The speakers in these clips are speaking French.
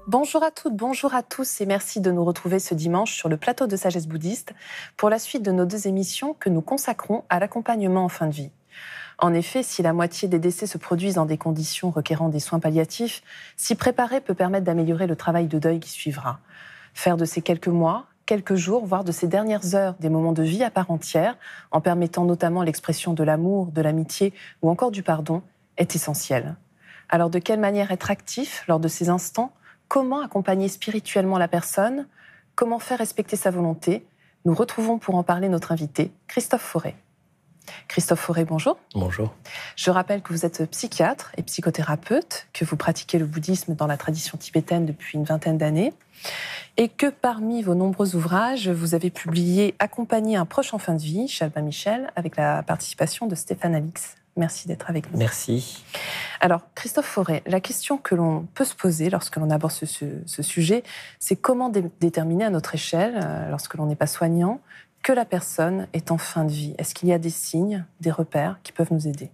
Bonjour à toutes, bonjour à tous et merci de nous retrouver ce dimanche sur le plateau de Sagesse Bouddhiste pour la suite de nos 2 émissions que nous consacrons à l'accompagnement en fin de vie. En effet, si la moitié des décès se produisent dans des conditions requérant des soins palliatifs, s'y préparer peut permettre d'améliorer le travail de deuil qui suivra. Faire de ces quelques mois, quelques jours, voire de ces dernières heures des moments de vie à part entière, en permettant notamment l'expression de l'amour, de l'amitié ou encore du pardon, est essentiel. Alors de quelle manière être actif lors de ces instants ? Comment accompagner spirituellement la personne ? Comment faire respecter sa volonté ? Nous retrouvons pour en parler notre invité, Christophe Fauré. Christophe Fauré, bonjour. Bonjour. Je rappelle que vous êtes psychiatre et psychothérapeute, que vous pratiquez le bouddhisme dans la tradition tibétaine depuis une 20aine d'années, et que parmi vos nombreux ouvrages, vous avez publié « Accompagner un proche en fin de vie » chez Albin Michel, avec la participation de Stéphane Alix. Merci d'être avec nous. Merci. Alors, Christophe Fauré, la question que l'on peut se poser lorsque l'on aborde ce sujet, c'est comment déterminer à notre échelle, lorsque l'on n'est pas soignant, que la personne est en fin de vie. Est-ce qu'il y a des signes, des repères qui peuvent nous aider ?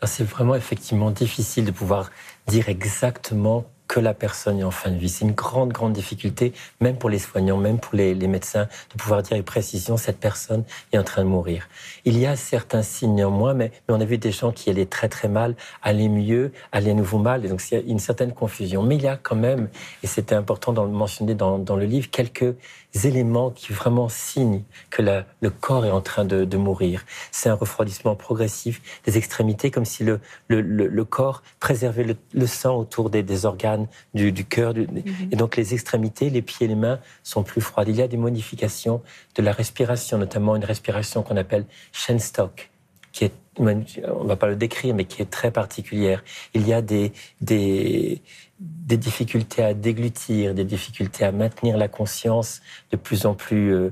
C'est vraiment effectivement difficile de pouvoir dire exactement que la personne est en fin de vie. C'est une grande, grande difficulté, même pour les soignants, même pour les médecins, de pouvoir dire avec précision cette personne est en train de mourir. Il y a certains signes néanmoins, mais on a vu des gens qui allaient très très mal, allaient mieux, allaient à nouveau mal, et donc il y a une certaine confusion. Mais il y a quand même, et c'était important de le mentionner dans le livre, quelques éléments qui vraiment signent que le corps est en train de mourir. C'est un refroidissement progressif des extrémités, comme si le corps préservait le sang autour des organes du cœur. Et donc les extrémités, les pieds et les mains sont plus froides. Il y a des modifications de la respiration, notamment une respiration qu'on appelle Shenstock, qui est, on ne va pas le décrire, mais qui est très particulière. Il y a des difficultés à déglutir, des difficultés à maintenir la conscience de plus en plus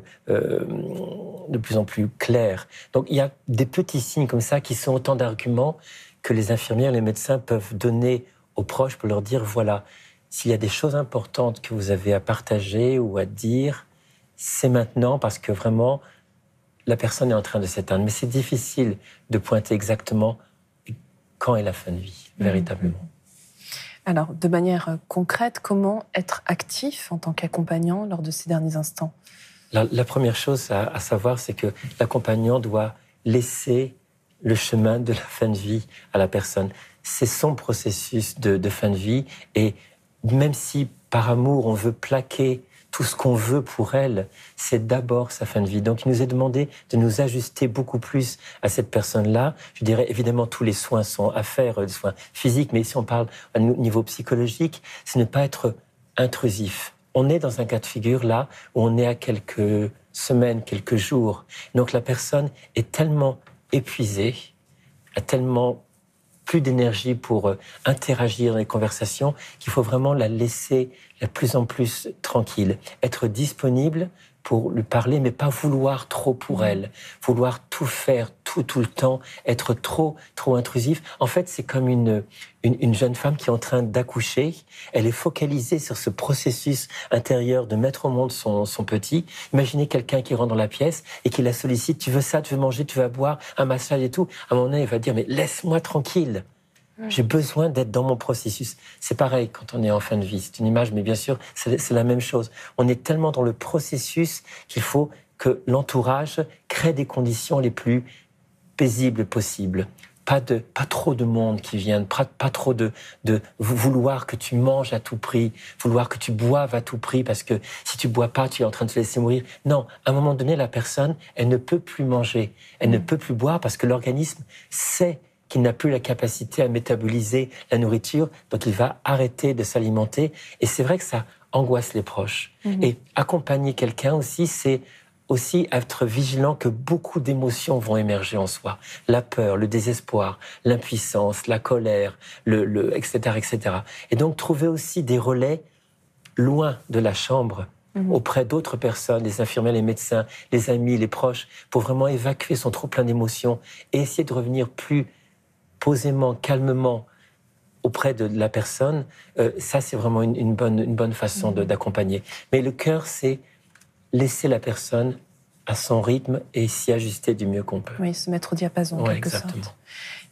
claire. Donc il y a des petits signes comme ça qui sont autant d'arguments que les infirmières, les médecins peuvent donner aux proches pour leur dire, voilà, s'il y a des choses importantes que vous avez à partager ou à dire, c'est maintenant parce que vraiment, la personne est en train de s'éteindre. Mais c'est difficile de pointer exactement quand est la fin de vie, véritablement. Alors, de manière concrète, comment être actif en tant qu'accompagnant lors de ces derniers instants ? La première chose à savoir, c'est que l'accompagnant doit laisser le chemin de la fin de vie à la personne. C'est son processus de fin de vie, et même si par amour on veut plaquer tout ce qu'on veut pour elle, c'est d'abord sa fin de vie. Donc il nous est demandé de nous ajuster beaucoup plus à cette personne-là. Je dirais évidemment tous les soins sont à faire, les soins physiques, mais si on parle au niveau psychologique, c'est ne pas être intrusif. On est dans un cas de figure là où on est à quelques semaines, quelques jours. Donc la personne est tellement épuisée, a tellement plus d'énergie pour interagir dans les conversations, qu'il faut vraiment la laisser de plus en plus tranquille. Être disponible pour lui parler, mais pas vouloir trop pour elle. Vouloir tout faire, tout le temps, être trop intrusif. En fait, c'est comme une jeune femme qui est en train d'accoucher. Elle est focalisée sur ce processus intérieur de mettre au monde son petit. Imaginez quelqu'un qui rentre dans la pièce et qui la sollicite. Tu veux ça, tu veux manger, tu vas boire, un massage et tout. À un moment donné, il va dire, mais laisse-moi tranquille. J'ai besoin d'être dans mon processus. C'est pareil quand on est en fin de vie. C'est une image, mais bien sûr, c'est la même chose. On est tellement dans le processus qu'il faut que l'entourage crée des conditions les plus paisibles possibles. Pas trop de monde qui vienne, pas trop de vouloir que tu manges à tout prix, vouloir que tu boives à tout prix, parce que si tu bois pas, tu es en train de te laisser mourir. Non, à un moment donné, la personne, elle ne peut plus manger, elle ne peut plus boire parce que l'organisme sait qu'il n'a plus la capacité à métaboliser la nourriture, donc il va arrêter de s'alimenter. Et c'est vrai que ça angoisse les proches. Et accompagner quelqu'un aussi, c'est aussi être vigilant que beaucoup d'émotions vont émerger en soi. La peur, le désespoir, l'impuissance, la colère, etc., etc. Et donc trouver aussi des relais loin de la chambre, auprès d'autres personnes, les infirmières, les médecins, les amis, les proches, pour vraiment évacuer son trop-plein d'émotions et essayer de revenir plus posément, calmement auprès de la personne. Ça, c'est vraiment une bonne façon d'accompagner. Mais le cœur, c'est laisser la personne à son rythme et s'y ajuster du mieux qu'on peut. Oui, se mettre au diapason, en quelque exactement. sorte.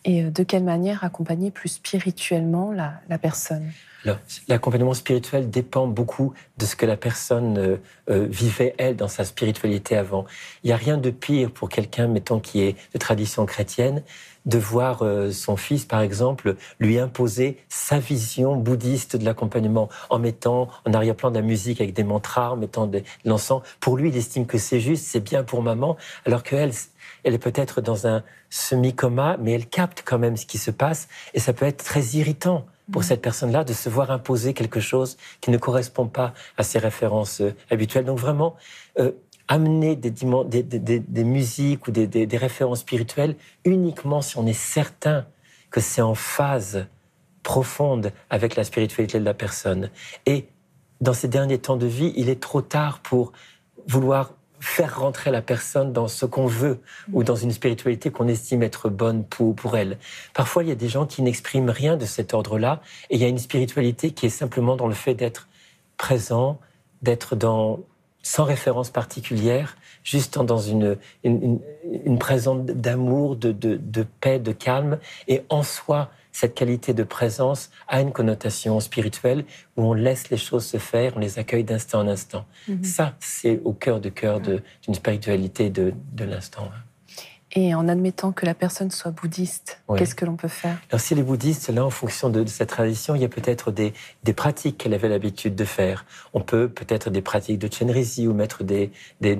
Et de quelle manière accompagner plus spirituellement la personne ? Alors, l'accompagnement spirituel dépend beaucoup de ce que la personne vivait, elle, dans sa spiritualité avant. Il n'y a rien de pire pour quelqu'un, mettons, qui est de tradition chrétienne, de voir son fils, par exemple, lui imposer sa vision bouddhiste de l'accompagnement en mettant en arrière-plan de la musique avec des mantras, en mettant de l'encens. Pour lui, il estime que c'est juste, c'est bien pour maman, alors qu'elle, elle est peut-être dans un semi-coma, mais elle capte quand même ce qui se passe et ça peut être très irritant pour cette personne-là de se voir imposer quelque chose qui ne correspond pas à ses références habituelles. Donc vraiment, amener des musiques ou des références spirituelles uniquement si on est certain que c'est en phase profonde avec la spiritualité de la personne. Et dans ces derniers temps de vie, il est trop tard pour vouloir faire rentrer la personne dans ce qu'on veut ou dans une spiritualité qu'on estime être bonne pour elle. Parfois, il y a des gens qui n'expriment rien de cet ordre-là et il y a une spiritualité qui est simplement dans le fait d'être présent, d'être sans référence particulière, juste dans une présence d'amour, de paix, de calme. Et en soi, cette qualité de présence a une connotation spirituelle où on laisse les choses se faire, on les accueille d'instant en instant. Ça, c'est au cœur d'une spiritualité de l'instant. Et en admettant que la personne soit bouddhiste, qu'est-ce que l'on peut faire? Alors, si elle est bouddhiste, là, en fonction de cette tradition, il y a peut-être des pratiques qu'elle avait l'habitude de faire. On peut peut-être des pratiques de Chenrezig ou mettre des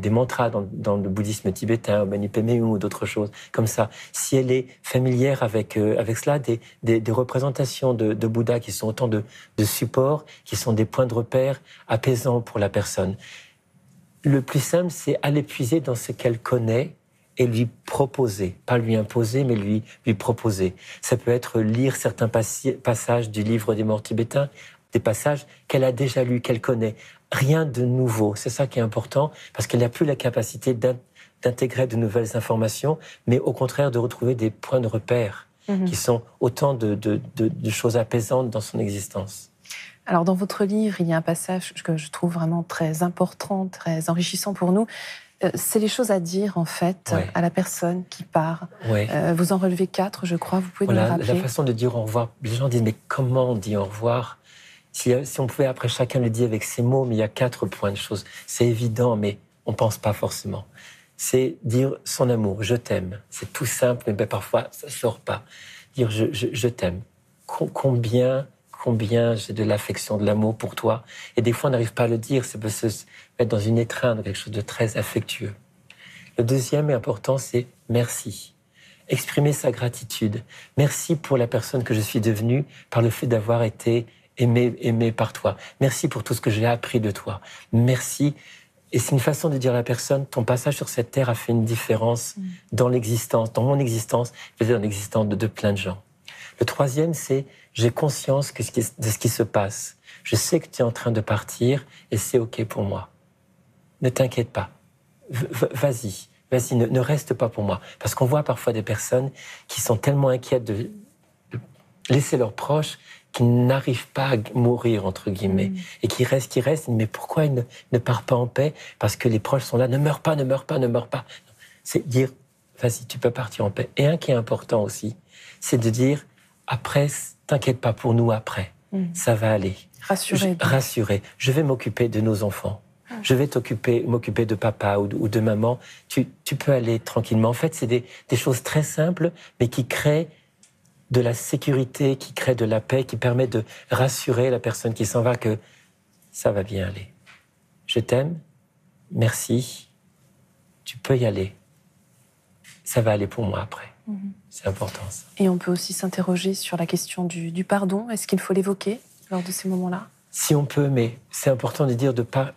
mantras dans le bouddhisme tibétain, ou Mani Padme Hum ou d'autres choses comme ça. Si elle est familière avec cela, des représentations de Bouddha qui sont autant de supports, qui sont des points de repère apaisants pour la personne. Le plus simple, c'est aller puiser dans ce qu'elle connaît et lui proposer, pas lui imposer, mais lui proposer. Ça peut être lire certains passages du livre des morts tibétains, des passages qu'elle a déjà lus, qu'elle connaît. Rien de nouveau, c'est ça qui est important, parce qu'elle n'a plus la capacité d'intégrer de nouvelles informations, mais au contraire de retrouver des points de repère qui sont autant de choses apaisantes dans son existence. Alors, dans votre livre, il y a un passage que je trouve vraiment très important, très enrichissant pour nous. C'est les choses à dire, en fait, à la personne qui part. Vous en relevez 4, je crois, vous pouvez nous le rappeler. La façon de dire au revoir, les gens disent, mais comment on dit au revoir? Si on pouvait après chacun le dire avec ses mots, mais il y a 4 points de choses. C'est évident, mais on ne pense pas forcément. C'est dire son amour, je t'aime. C'est tout simple, mais parfois, ça ne sort pas. Dire je t'aime. Combien j'ai de l'affection, de l'amour pour toi. Et des fois, on n'arrive pas à le dire, ça peut se mettre dans une étreinte, quelque chose de très affectueux. Le deuxième est important, c'est merci. Exprimer sa gratitude. Merci pour la personne que je suis devenue par le fait d'avoir été aimé par toi. Merci pour tout ce que j'ai appris de toi. Merci. Et c'est une façon de dire à la personne, ton passage sur cette terre a fait une différence dans l'existence, dans mon existence, peut-être dans l'existence de plein de gens. Le troisième, c'est j'ai conscience de ce qui se passe. Je sais que tu es en train de partir et c'est OK pour moi. Ne t'inquiète pas. Vas-y, ne reste pas pour moi. Parce qu'on voit parfois des personnes qui sont tellement inquiètes de laisser leurs proches qu'ils n'arrivent pas à mourir, entre guillemets, et qui restent. Mais pourquoi ils ne partent pas en paix? Parce que les proches sont là, ne meurs pas. C'est dire, vas-y, tu peux partir en paix. Et un qui est important aussi, c'est de dire, après, t'inquiète pas pour nous après, ça va aller. Rassurer. Je vais m'occuper de nos enfants. Je vais m'occuper de papa ou de maman. Tu peux aller tranquillement. En fait, c'est des choses très simples, mais qui créent de la sécurité, qui créent de la paix, qui permettent de rassurer la personne qui s'en va que ça va bien aller. Je t'aime, merci, tu peux y aller. Ça va aller pour moi après. C'est important, ça. Et on peut aussi s'interroger sur la question du pardon. Est-ce qu'il faut l'évoquer lors de ces moments-là? Si on peut, mais c'est important de dire de pas...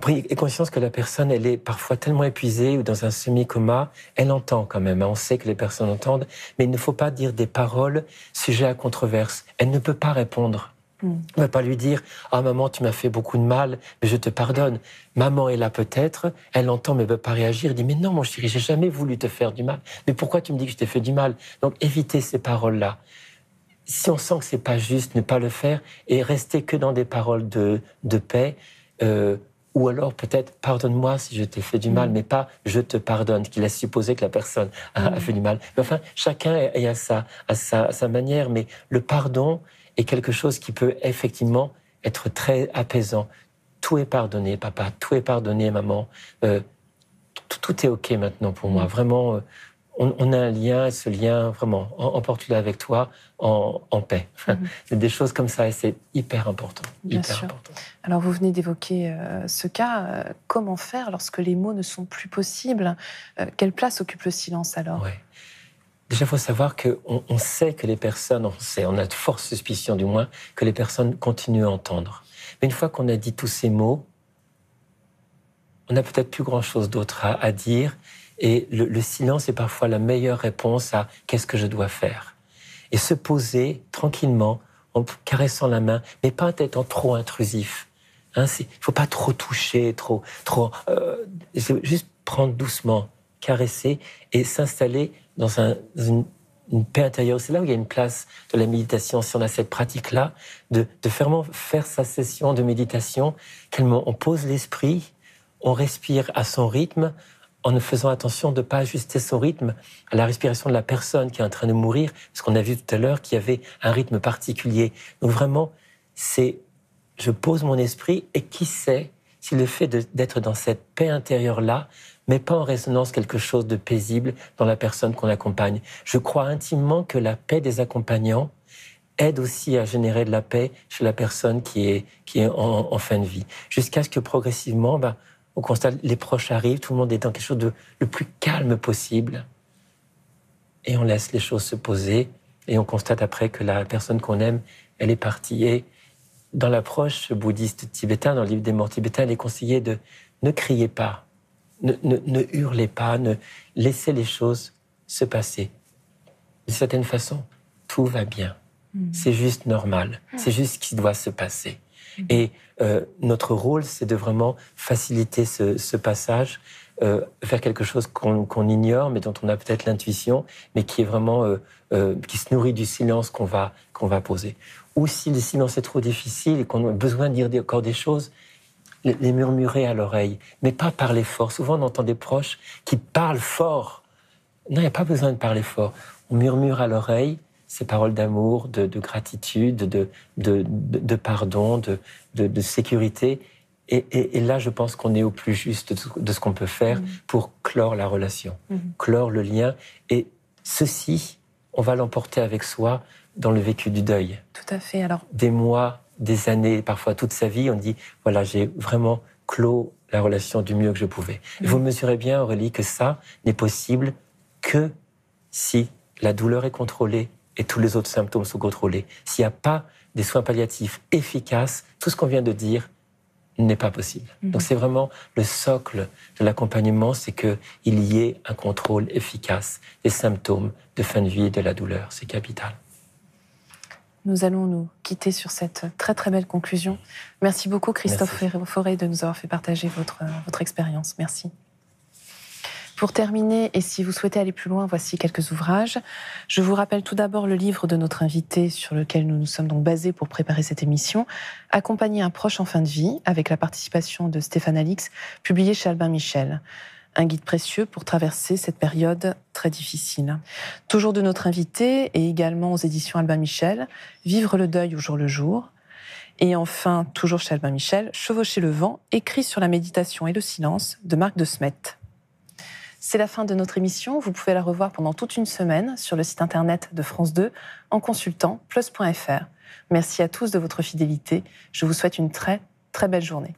Et conscience que la personne, elle est parfois tellement épuisée ou dans un semi-coma, elle entend quand même, on sait que les personnes entendent, mais il ne faut pas dire des paroles sujet à controverse. Elle ne peut pas répondre. On ne va pas lui dire « Ah maman, tu m'as fait beaucoup de mal, mais je te pardonne ». Maman est là peut-être, elle entend mais ne peut pas réagir, elle dit « Mais non mon chéri, j'ai jamais voulu te faire du mal. Mais pourquoi tu me dis que je t'ai fait du mal ?» Donc évitez ces paroles-là. Si on sent que c'est pas juste, ne pas le faire et rester que dans des paroles de paix, ou alors peut-être « pardonne-moi si je t'ai fait du mal », mais pas « je te pardonne », qui laisse supposer que la personne a fait du mal. Mais enfin, chacun est à sa manière, mais le pardon est quelque chose qui peut effectivement être très apaisant. Tout est pardonné, papa, tout est pardonné, maman. Tout est OK maintenant pour moi. Vraiment, on a un lien, et ce lien, vraiment, emporte-le avec toi en paix. C'est des choses comme ça et c'est hyper important. Bien sûr. Alors, vous venez d'évoquer ce cas. Comment faire lorsque les mots ne sont plus possibles? Quelle place occupe le silence alors? Ouais. Déjà, il faut savoir qu'on sait que les personnes, on a de fortes suspicions du moins, que les personnes continuent à entendre. Mais une fois qu'on a dit tous ces mots, on n'a peut-être plus grand-chose d'autre à dire. Et le silence est parfois la meilleure réponse à « qu'est-ce que je dois faire ?» Et se poser tranquillement, en caressant la main, mais pas en étant trop intrusif. Il ne faut pas trop toucher, juste prendre doucement, caresser et s'installer dans une paix intérieure. C'est là où il y a une place de la méditation. Si on a cette pratique-là, de vraiment faire sa session de méditation, on pose l'esprit, on respire à son rythme, en ne faisant attention de ne pas ajuster son rythme à la respiration de la personne qui est en train de mourir, parce qu'on a vu tout à l'heure qu'il y avait un rythme particulier. Donc vraiment, je pose mon esprit, et qui sait si le fait d'être dans cette paix intérieure-là met pas en résonance quelque chose de paisible dans la personne qu'on accompagne. Je crois intimement que la paix des accompagnants aide aussi à générer de la paix chez la personne qui est en fin de vie. Jusqu'à ce que progressivement, on constate les proches arrivent, tout le monde est dans quelque chose de le plus calme possible. Et on laisse les choses se poser. Et on constate après que la personne qu'on aime, elle est partie. Et dans l'approche bouddhiste tibétaine, dans le livre des morts tibétains, il est conseillé de ne crier pas, ne hurlez pas, laissez les choses se passer. D'une certaine façon, tout va bien. C'est juste normal. C'est juste ce qui doit se passer. Et notre rôle, c'est de vraiment faciliter ce passage vers quelque chose qu'on ignore, mais dont on a peut-être l'intuition, mais qui est vraiment qui se nourrit du silence qu'on va poser. Ou si le silence est trop difficile et qu'on a besoin de dire encore des choses, les murmurer à l'oreille, mais pas parler fort. Souvent, on entend des proches qui parlent fort. Non, il n'y a pas besoin de parler fort. On murmure à l'oreille ces paroles d'amour, de gratitude, de pardon, de sécurité. Et là, je pense qu'on est au plus juste de ce qu'on peut faire pour clore la relation, clore le lien. Et ceci, on va l'emporter avec soi dans le vécu du deuil. Tout à fait. Alors, des mois, des années, parfois toute sa vie, on dit, voilà, j'ai vraiment clos la relation du mieux que je pouvais. Et vous mesurez bien, Aurélie, que ça n'est possible que si la douleur est contrôlée et tous les autres symptômes sont contrôlés. S'il n'y a pas des soins palliatifs efficaces, tout ce qu'on vient de dire n'est pas possible. Donc c'est vraiment le socle de l'accompagnement, c'est qu'il y ait un contrôle efficace des symptômes de fin de vie et de la douleur. C'est capital. Nous allons nous quitter sur cette très très belle conclusion. Merci beaucoup Christophe Forêt de nous avoir fait partager votre expérience. Merci. Pour terminer, et si vous souhaitez aller plus loin, voici quelques ouvrages. Je vous rappelle tout d'abord le livre de notre invité sur lequel nous nous sommes donc basés pour préparer cette émission, Accompagner un proche en fin de vie, avec la participation de Stéphane Alix, publié chez Albin Michel. Un guide précieux pour traverser cette période très difficile. Toujours de notre invité, et également aux éditions Albin Michel, Vivre le deuil au jour le jour. Et enfin, toujours chez Albin Michel, Chevaucher le vent, écrit sur la méditation et le silence, de Marc de Smet. C'est la fin de notre émission. Vous pouvez la revoir pendant toute une semaine sur le site internet de France 2 en consultant plus.fr. Merci à tous de votre fidélité. Je vous souhaite une très, très belle journée.